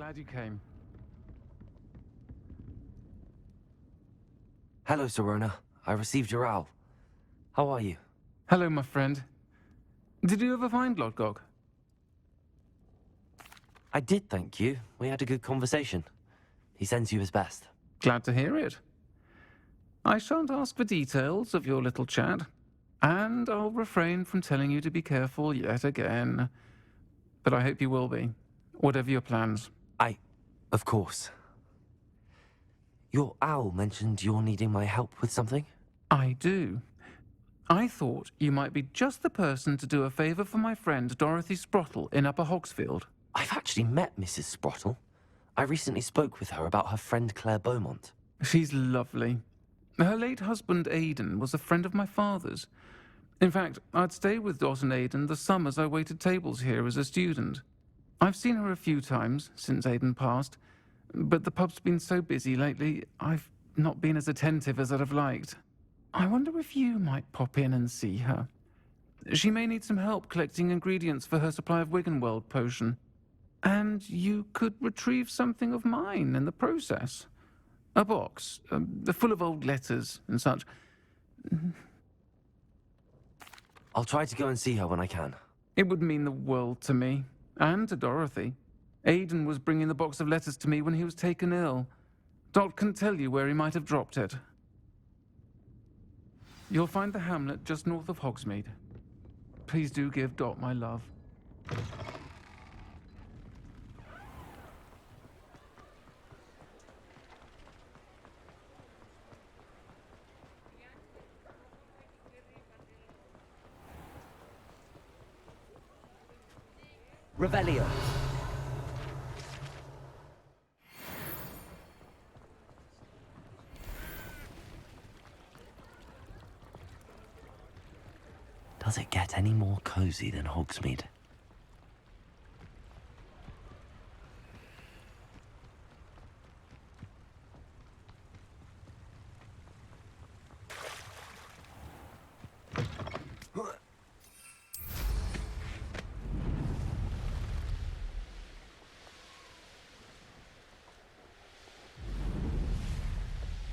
Glad you came. Hello, Sirona. I received your owl. How are you? Hello, my friend. Did you ever find Lodgok? I did, thank you. We had a good conversation. He sends you his best. Glad to hear it. I shan't ask for details of your little chat, and I'll refrain from telling you to be careful yet again. But I hope you will be, whatever your plans. Of course. Your owl mentioned you're needing my help with something? I do. I thought you might be just the person to do a favor for my friend Dorothy Sprottle in Upper Hogsfield. I've actually met Mrs. Sprottle. I recently spoke with her about her friend Claire Beaumont. She's lovely. Her late husband Aidan was a friend of my father's. In fact, I'd stayed with Dot and Aidan the summers I waited tables here as a student. I've seen her a few times since Aidan passed, but the pub's been so busy lately, I've not been as attentive as I'd have liked. I wonder if you might pop in and see her. She may need some help collecting ingredients for her supply of Wiggenweld potion. And you could retrieve something of mine in the process. A box, full of old letters and such. I'll try to go and see her when I can. It would mean the world to me, and to Dorothy. Aidan was bringing the box of letters to me when he was taken ill. Dot can tell you where he might have dropped it. You'll find the hamlet just north of Hogsmeade. Please do give Dot my love. Revelio. Does it get any more cozy than Hogsmeade?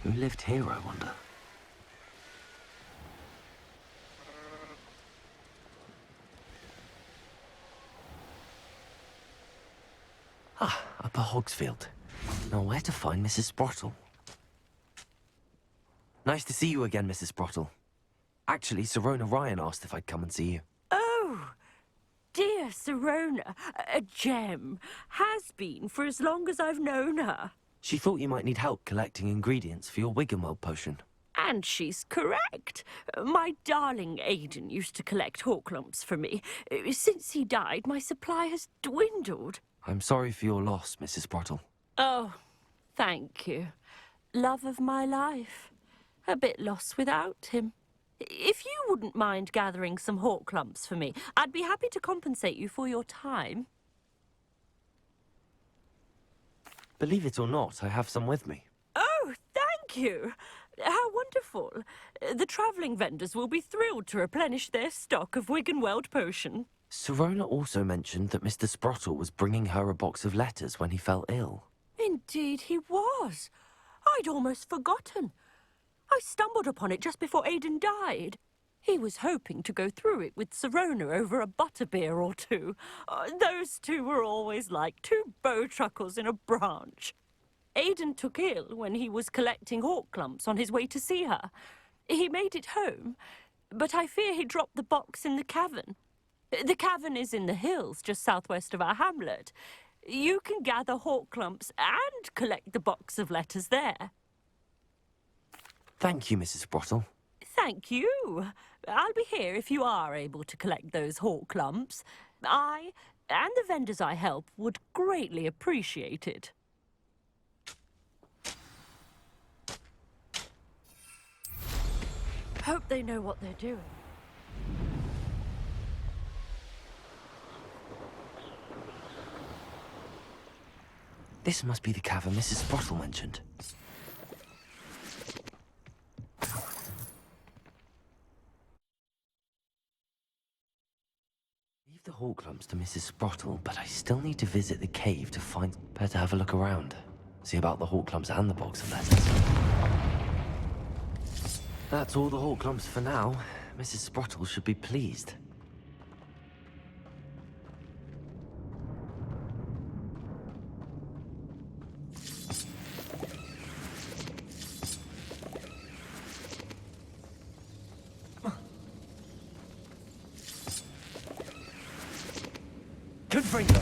Who lived here, I wonder? Upper Hogsfield. Now where to find Mrs. Sprottle? Nice to see you again, Mrs. Sprottle. Actually, Sirona Ryan asked if I'd come and see you. Oh, dear Sirona, a gem. Has been for as long as I've known her. She thought you might need help collecting ingredients for your Wiggenweld potion. And she's correct. My darling Aidan used to collect hawk lumps for me. Since he died, my supply has dwindled. I'm sorry for your loss, Mrs. Sprottle. Oh, thank you. Love of my life. A bit lost without him. If you wouldn't mind gathering some hawk lumps for me, I'd be happy to compensate you for your time. Believe it or not, I have some with me. Oh, thank you. How wonderful. The travelling vendors will be thrilled to replenish their stock of Wiggenweld potion. Sirona also mentioned that Mr. Sprottle was bringing her a box of letters when he fell ill. Indeed he was. I'd almost forgotten. I stumbled upon it just before Aidan died. He was hoping to go through it with Sirona over a butterbeer or two. Those two were always like two bowtruckles in a branch. Aidan took ill when he was collecting hawk clumps on his way to see her. He made it home, but I fear he dropped the box in the cavern. The cavern is in the hills just southwest of our hamlet. You can gather hawk clumps and collect the box of letters there. Thank you, Mrs. Sprottle. Thank you. I'll be here if you are able to collect those hawk lumps. I and the vendors I help would greatly appreciate it. Hope they know what they're doing. This must be the cavern Mrs. Sprottle mentioned. the hawk lumps to Mrs. Sprottle, but I still need to visit the cave to find... Better have a look around. See about the hawk lumps and the box of letters. That's all the hawk lumps for now. Mrs. Sprottle should be pleased. Confronting!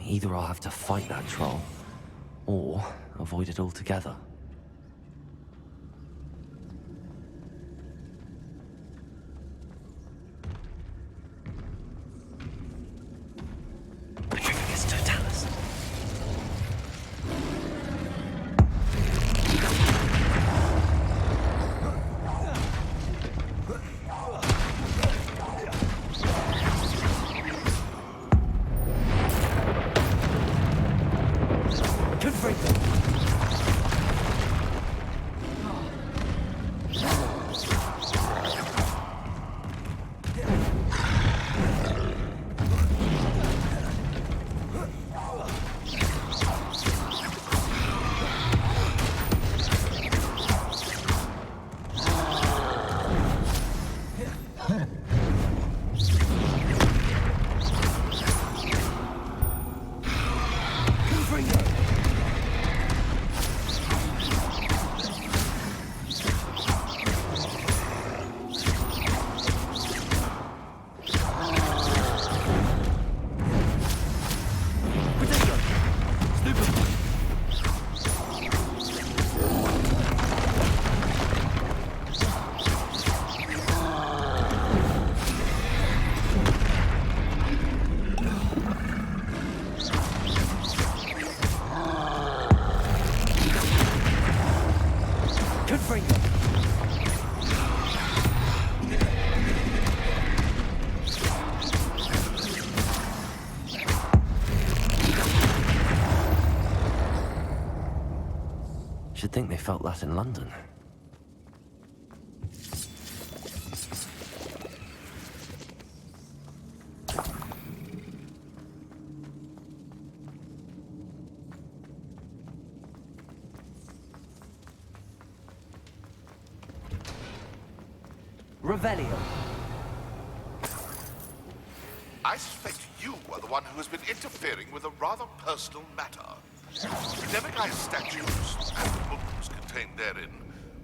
Either I'll have to fight that troll, or avoid it altogether. Petrificus totalis. Should think they felt that in London. Revelio. I suspect you are the one who has been interfering with a rather personal matter. Demiguy's statues and the books contained therein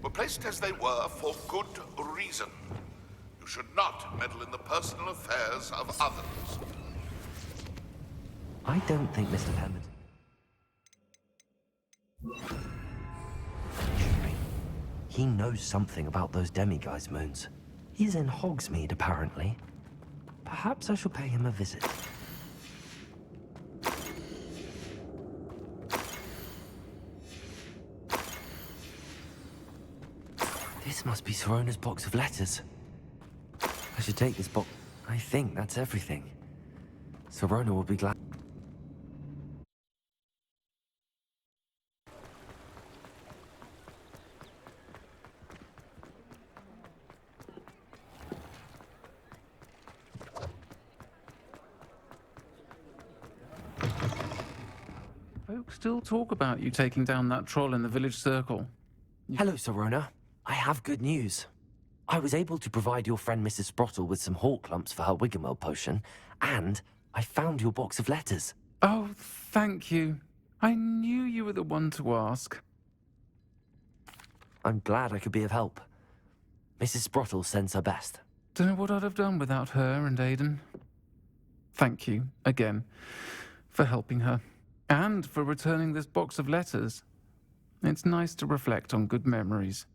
were placed as they were for good reason. You should not meddle in the personal affairs of others. I don't think Mr. Hammond... He knows something about those demiguise moons. He's in Hogsmeade, apparently. Perhaps I shall pay him a visit. This must be Sirona's box of letters. I should take this box. I think that's everything. Sirona will be glad. Folks still talk about you taking down that troll in the village circle. Hello, Sirona. I have good news. I was able to provide your friend Mrs. Sprottle with some hawk lumps for her Wiggenweld potion, and I found your box of letters. Oh, thank you. I knew you were the one to ask. I'm glad I could be of help. Mrs. Sprottle sends her best. Don't know what I'd have done without her and Aidan. Thank you, again, for helping her, and for returning this box of letters. It's nice to reflect on good memories.